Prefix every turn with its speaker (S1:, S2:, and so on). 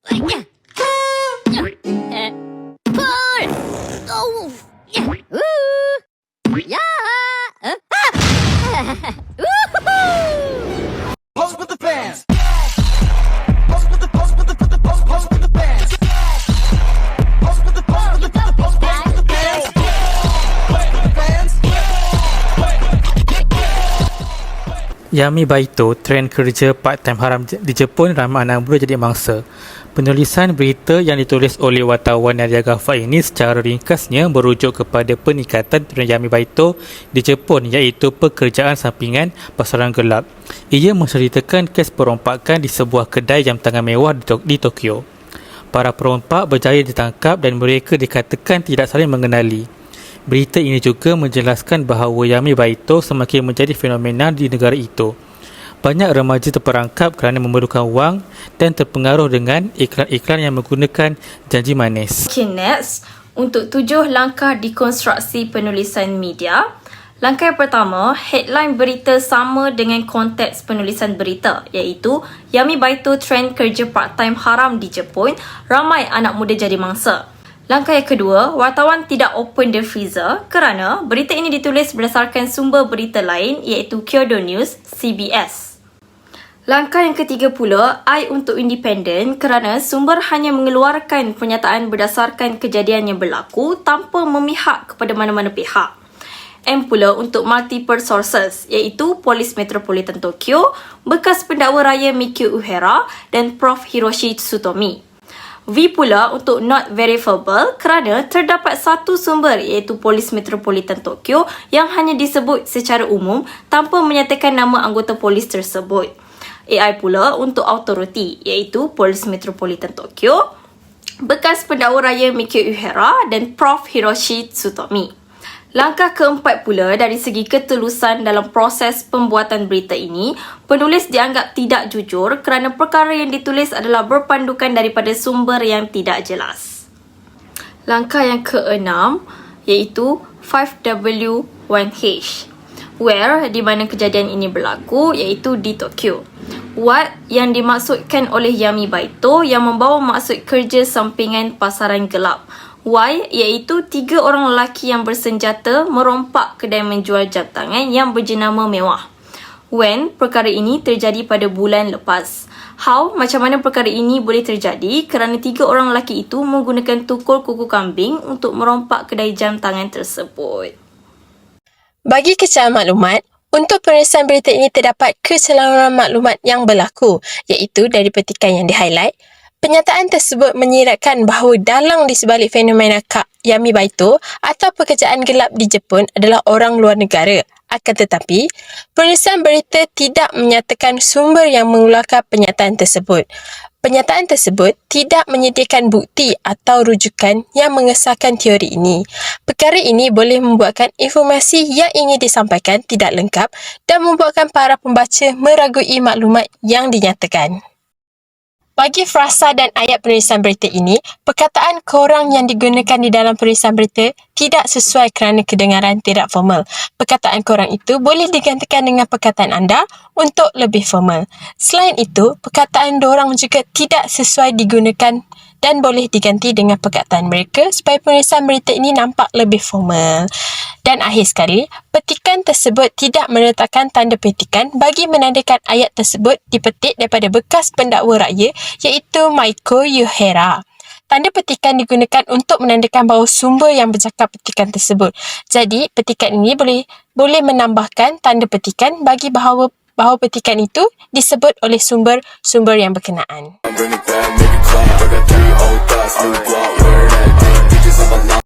S1: Pose with the fans. Pose with the pose with the pose with the pose with the fans. Pose with the pose with the pose with the fans. Fans.
S2: Yami Baito, trend kerja part-time haram di Jepun ramai anak muda jadi mangsa. Penulisan berita yang ditulis oleh wartawan Nadia Ghaffar ini secara ringkasnya merujuk kepada peningkatan trend Yami Baito di Jepun, iaitu pekerjaan sampingan pasaran gelap. Ia menceritakan kes perompakan di sebuah kedai jam tangan mewah di Tokyo. Para perompak berjaya ditangkap dan mereka dikatakan tidak saling mengenali. Berita ini juga menjelaskan bahawa Yami Baito semakin menjadi fenomena di negara itu. Banyak remaja terperangkap kerana memerlukan wang dan terpengaruh dengan iklan-iklan yang menggunakan janji manis.
S3: Okay, next. Untuk 7 langkah dekonstruksi penulisan media. Langkah yang pertama, headline berita sama dengan konteks penulisan berita, iaitu Yami Baito trend kerja part-time haram di Jepun, ramai anak muda jadi mangsa. Langkah yang kedua, wartawan tidak open the freezer kerana berita ini ditulis berdasarkan sumber berita lain, iaitu Kyodo News, CBS. Langkah yang ketiga pula, I untuk independen kerana sumber hanya mengeluarkan pernyataan berdasarkan kejadian yang berlaku tanpa memihak kepada mana-mana pihak. M pula untuk multiple sources, iaitu Polis Metropolitan Tokyo, bekas pendakwa raya Mikio Uhera dan Prof Hiroshi Tsutomi. V pula untuk not verifiable kerana terdapat satu sumber, iaitu Polis Metropolitan Tokyo, yang hanya disebut secara umum tanpa menyatakan nama anggota polis tersebut. AI pula untuk authority, iaitu Polis Metropolitan Tokyo, bekas pendakwa raya Mikio Uhera dan Prof Hiroshi Tsutomi. Langkah keempat pula, dari segi ketulusan dalam proses pembuatan berita ini, penulis dianggap tidak jujur kerana perkara yang ditulis adalah berpandukan daripada sumber yang tidak jelas. Langkah yang keenam, iaitu 5W1H, where di mana kejadian ini berlaku, iaitu di Tokyo. What yang dimaksudkan oleh Yami Baito yang membawa maksud kerja sampingan pasaran gelap. Y iaitu 3 orang lelaki yang bersenjata merompak kedai menjual jam tangan yang berjenama mewah. When perkara ini terjadi pada bulan lepas. How macam mana perkara ini boleh terjadi kerana 3 orang lelaki itu menggunakan tukul kuku kambing untuk merompak kedai jam tangan tersebut.
S4: Bagi kecerahan maklumat, untuk penulisan berita ini terdapat kecelaruan maklumat yang berlaku, iaitu dari petikan yang di-highlight. Penyataan tersebut menyiratkan bahawa dalang di sebalik fenomena Kak Yami Baito atau pekerjaan gelap di Jepun adalah orang luar negara. Akan tetapi, penulisan berita tidak menyatakan sumber yang mengeluarkan pernyataan tersebut. Pernyataan tersebut tidak menyediakan bukti atau rujukan yang mengesahkan teori ini. Perkara ini boleh membuatkan informasi yang ingin disampaikan tidak lengkap dan membuatkan para pembaca meragui maklumat yang dinyatakan. Bagi frasa dan ayat penulisan berita ini, perkataan korang yang digunakan di dalam penulisan berita tidak sesuai kerana kedengaran tidak formal. Perkataan korang itu boleh digantikan dengan perkataan anda untuk lebih formal. Selain itu, perkataan dorang juga tidak sesuai digunakan dan boleh diganti dengan perkataan mereka supaya penulisan berita ini nampak lebih formal. Dan akhir sekali, petikan tersebut tidak meletakkan tanda petikan bagi menandakan ayat tersebut dipetik daripada bekas pendakwa raya, iaitu Maiko Uhera. Tanda petikan digunakan untuk menandakan bahawa sumber yang bercakap petikan tersebut. Jadi, petikan ini boleh menambahkan tanda petikan bagi bahawa petikan itu disebut oleh sumber-sumber yang berkenaan.